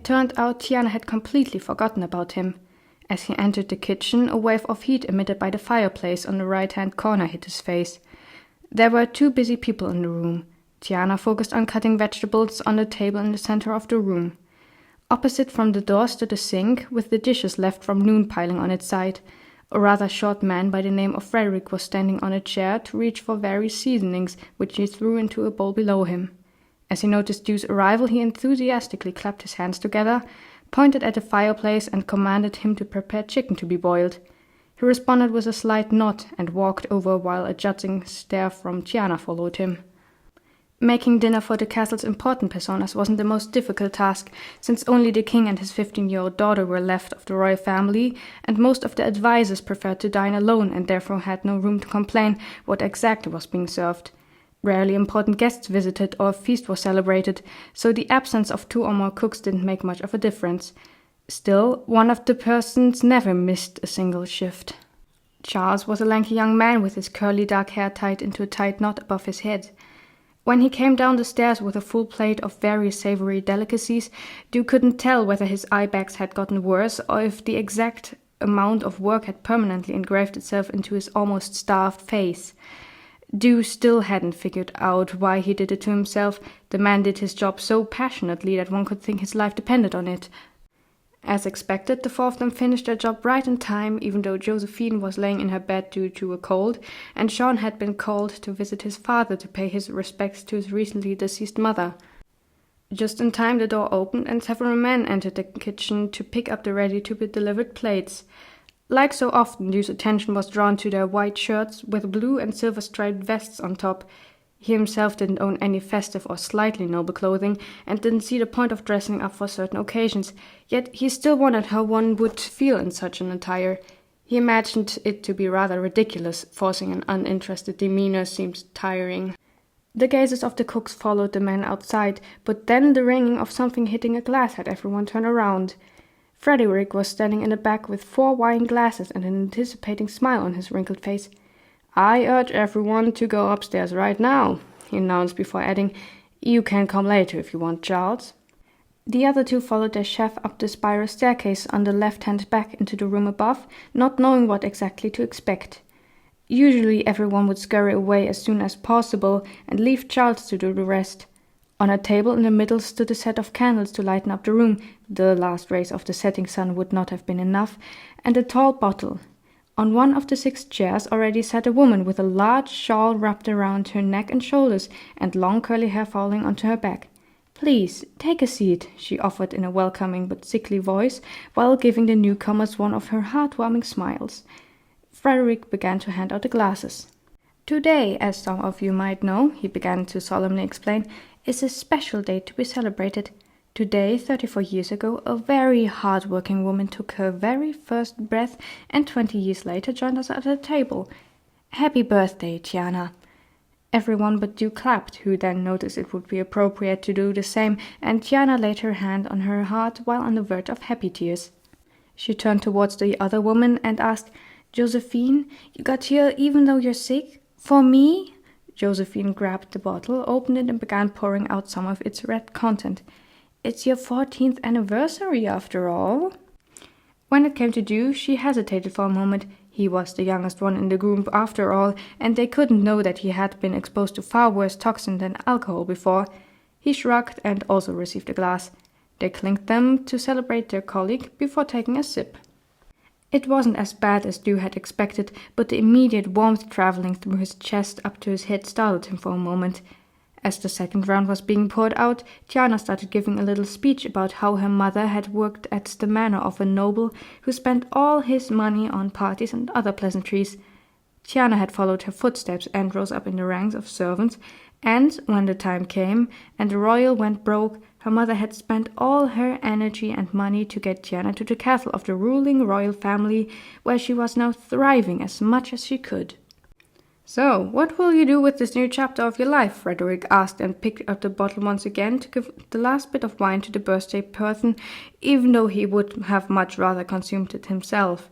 It turned out Tiana had completely forgotten about him. As he entered the kitchen, a wave of heat emitted by the fireplace on the right-hand corner hit his face. There were 2 busy people in the room. Tiana focused on cutting vegetables on the table in the center of the room. Opposite from the door stood a sink, with the dishes left from noon piling on its side. A rather short man by the name of Frederick was standing on a chair to reach for various seasonings, which he threw into a bowl below him. As he noticed Du's arrival, he enthusiastically clapped his hands together, pointed at the fireplace, and commanded him to prepare chicken to be boiled. He responded with a slight nod and walked over while a judging stare from Tiana followed him. Making dinner for the castle's important personas wasn't the most difficult task, since only the king and his 15-year-old daughter were left of the royal family, and most of the advisors preferred to dine alone and therefore had no room to complain what exactly was being served. Rarely important guests visited or a feast was celebrated, so the absence of 2 or more cooks didn't make much of a difference. Still, one of the persons never missed a single shift. Charles was a lanky young man with his curly dark hair tied into a tight knot above his head. When he came down the stairs with a full plate of various savory delicacies, Du couldn't tell whether his eye bags had gotten worse or if the exact amount of work had permanently engraved itself into his almost starved face. Du still hadn't figured out why he did it to himself. The man did his job so passionately that one could think his life depended on it. As expected, the 4 of them finished their job right in time, even though Josephine was laying in her bed due to a cold, and Sean had been called to visit his father to pay his respects to his recently deceased mother. Just in time, the door opened and several men entered the kitchen to pick up the ready-to-be-delivered plates. Like so often, Du's attention was drawn to their white shirts with blue and silver striped vests on top. He himself didn't own any festive or slightly noble clothing and didn't see the point of dressing up for certain occasions, yet he still wondered how one would feel in such an attire. He imagined it to be rather ridiculous, forcing an uninterested demeanor seemed tiring. The gazes of the cooks followed the men outside, but then the ringing of something hitting a glass had everyone turn around. Frederick was standing in the back with 4 wine glasses and an anticipating smile on his wrinkled face. "I urge everyone to go upstairs right now," he announced before adding, "You can come later if you want, Charles." The other 2 followed their chef up the spiral staircase on the left-hand back into the room above, not knowing what exactly to expect. Usually everyone would scurry away as soon as possible and leave Charles to do the rest. On a table in the middle stood a set of candles to lighten up the room, the last rays of the setting sun would not have been enough, and a tall bottle. On one of the 6 chairs already sat a woman with a large shawl wrapped around her neck and shoulders and long curly hair falling onto her back. "Please, take a seat," she offered in a welcoming but sickly voice, while giving the newcomers one of her heartwarming smiles. Frederick began to hand out the glasses. "Today, as some of you might know," he began to solemnly explain, "is a special day to be celebrated. Today, 34 years ago, a very hard-working woman took her very first breath and 20 years later joined us at the table. Happy birthday, Tiana." Everyone but Du clapped, who then noticed it would be appropriate to do the same, and Tiana laid her hand on her heart while on the verge of happy tears. She turned towards the other woman and asked, "Josephine, you got here even though you're sick? For me?" Josephine grabbed the bottle, opened it and began pouring out some of its red content. "It's your 14th anniversary after all." When it came to Du, she hesitated for a moment. He was the youngest one in the group after all, and they couldn't know that he had been exposed to far worse toxin than alcohol before. He shrugged and also received a glass. They clinked them to celebrate their colleague before taking a sip. It wasn't as bad as Du had expected, but the immediate warmth traveling through his chest up to his head startled him for a moment. As the second round was being poured out, Tiana started giving a little speech about how her mother had worked at the manor of a noble who spent all his money on parties and other pleasantries. Tiana had followed her footsteps and rose up in the ranks of servants, and when the time came and the royal went broke, her mother had spent all her energy and money to get Tiana to the castle of the ruling royal family, where she was now thriving as much as she could. "So, what will you do with this new chapter of your life?" Frederick asked and picked up the bottle once again to give the last bit of wine to the birthday person, even though he would have much rather consumed it himself.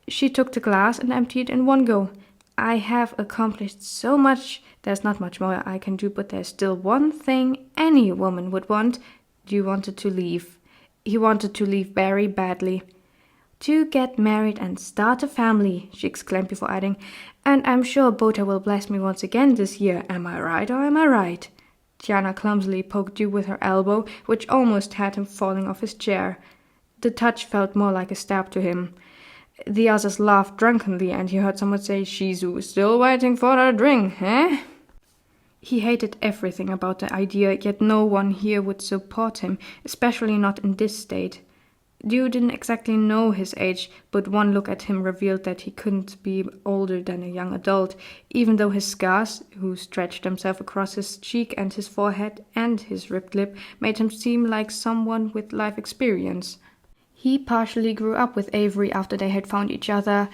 She took the glass and emptied it in one go. "I have accomplished so much, there's not much more I can do, but there's still one thing any woman would want." You wanted to leave. He wanted to leave very badly. "To get married and start a family," she exclaimed before adding, "and I'm sure Bota will bless me once again this year. Am I right or am I right?" Tiana clumsily poked Dew with her elbow, which almost had him falling off his chair. The touch felt more like a stab to him. The others laughed drunkenly, and he heard someone say, "She's still waiting for her drink, eh?" He hated everything about the idea, yet no one here would support him, especially not in this state. Dew didn't exactly know his age, but one look at him revealed that he couldn't be older than a young adult, even though his scars, who stretched themselves across his cheek and his forehead and his ripped lip, made him seem like someone with life experience. He partially grew up with Avery after they had found each other.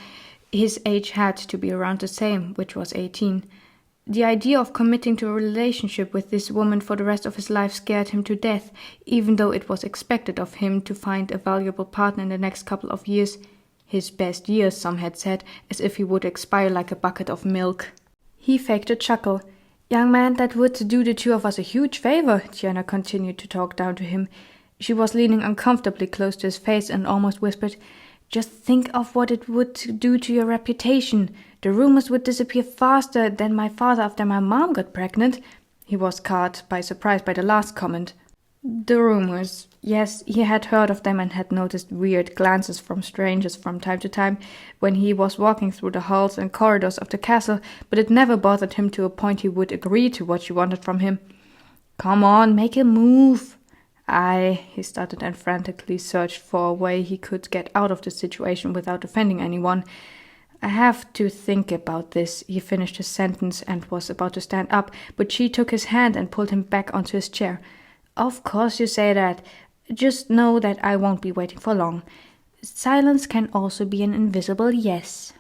His age had to be around the same, which was 18. The idea of committing to a relationship with this woman for the rest of his life scared him to death, even though it was expected of him to find a valuable partner in the next couple of years. His best years, some had said, as if he would expire like a bucket of milk. He faked a chuckle. "Young man, that would do the two of us a huge favor," Tiana continued to talk down to him. She was leaning uncomfortably close to his face and almost whispered, "Just think of what it would do to your reputation. The rumors would disappear faster than my father after my mom got pregnant." He was caught by surprise by the last comment. The rumors. Yes, he had heard of them and had noticed weird glances from strangers from time to time when he was walking through the halls and corridors of the castle, but it never bothered him to a point he would agree to what she wanted from him. "Come on, make a move." He stuttered and frantically searched for a way he could get out of the situation without offending anyone. "I have to think about this." He finished his sentence and was about to stand up, but she took his hand and pulled him back onto his chair. "Of course you say that. Just know that I won't be waiting for long. Silence can also be an invisible yes."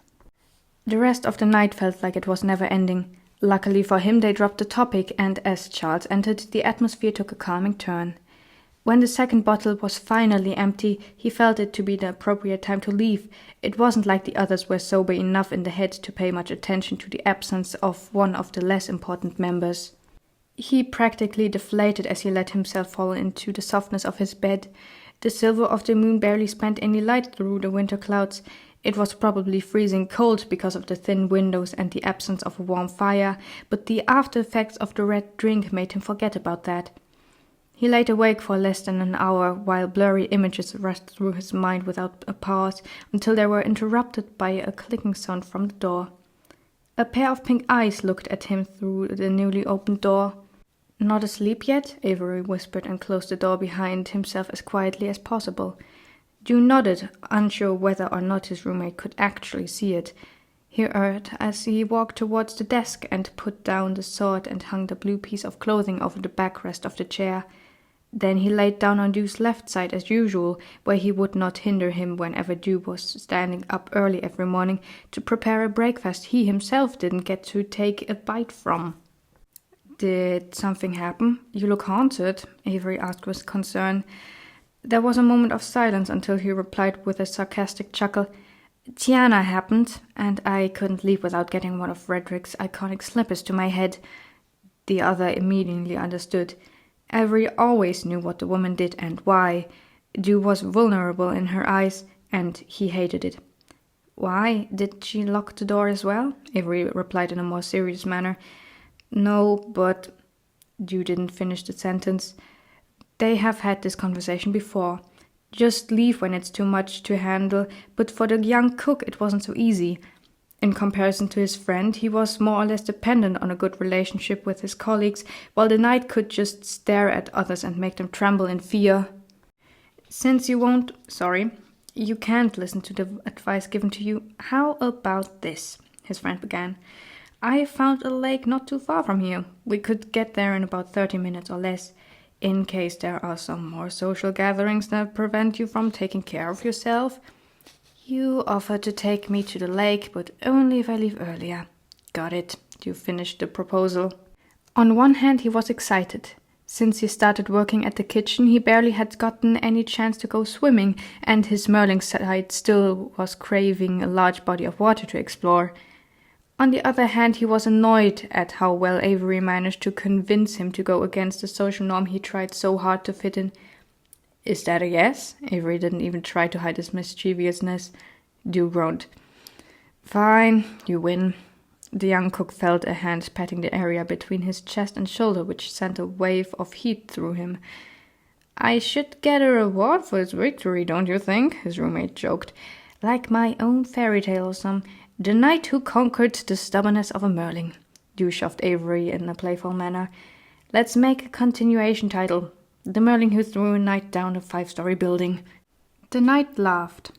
The rest of the night felt like it was never ending. Luckily for him, they dropped the topic, and as Charles entered, the atmosphere took a calming turn. When the second bottle was finally empty, he felt it to be the appropriate time to leave. It wasn't like the others were sober enough in the head to pay much attention to the absence of one of the less important members. He practically deflated as he let himself fall into the softness of his bed. The silver of the moon barely spent any light through the winter clouds. It was probably freezing cold because of the thin windows and the absence of a warm fire, but the after effects of the red drink made him forget about that. He lay awake for less than an hour, while blurry images rushed through his mind without a pause, until they were interrupted by a clicking sound from the door. A pair of pink eyes looked at him through the newly opened door. "Not asleep yet?" Avery whispered and closed the door behind himself as quietly as possible. Dew nodded, unsure whether or not his roommate could actually see it. He heard as he walked towards the desk and put down the sword and hung the blue piece of clothing over the backrest of the chair. Then he laid down on Dew's left side as usual, where he would not hinder him whenever Dew was standing up early every morning to prepare a breakfast he himself didn't get to take a bite from. "Did something happen? You look haunted," Avery asked with concern. There was a moment of silence until he replied with a sarcastic chuckle, "Tiana happened, and I couldn't leave without getting one of Frederick's iconic slippers to my head." The other immediately understood. Avery always knew what the woman did and why. Dew was vulnerable in her eyes, and he hated it. "Why? Did she lock the door as well?" Avery replied in a more serious manner. "No, but—" Dew didn't finish the sentence. They have had this conversation before. Just leave when it's too much to handle, but for the young cook it wasn't so easy. In comparison to his friend, he was more or less dependent on a good relationship with his colleagues, while the knight could just stare at others and make them tremble in fear. "Since you you can't listen to the advice given to you, how about this?" his friend began. "I found a lake not too far from here. We could get there in about 30 minutes or less. In case there are some more social gatherings that prevent you from taking care of yourself. You offered to take me to the lake, but only if I leave earlier." "Got it." You finished the proposal. On one hand, he was excited. Since he started working at the kitchen, he barely had gotten any chance to go swimming, and his Merling side still was craving a large body of water to explore. On the other hand, he was annoyed at how well Avery managed to convince him to go against the social norm he tried so hard to fit in. Is that a yes? Avery didn't even try to hide his mischievousness. Dew groaned. Fine, you win. The young cook felt a hand patting the area between his chest and shoulder, which sent a wave of heat through him. I should get a reward for this victory, don't you think? His roommate joked. Like my own fairy tale or some. The knight who conquered the stubbornness of a merling. Dew shoved Avery in a playful manner. Let's make a continuation title. The merling who threw a knight down a 5-story building. The knight laughed.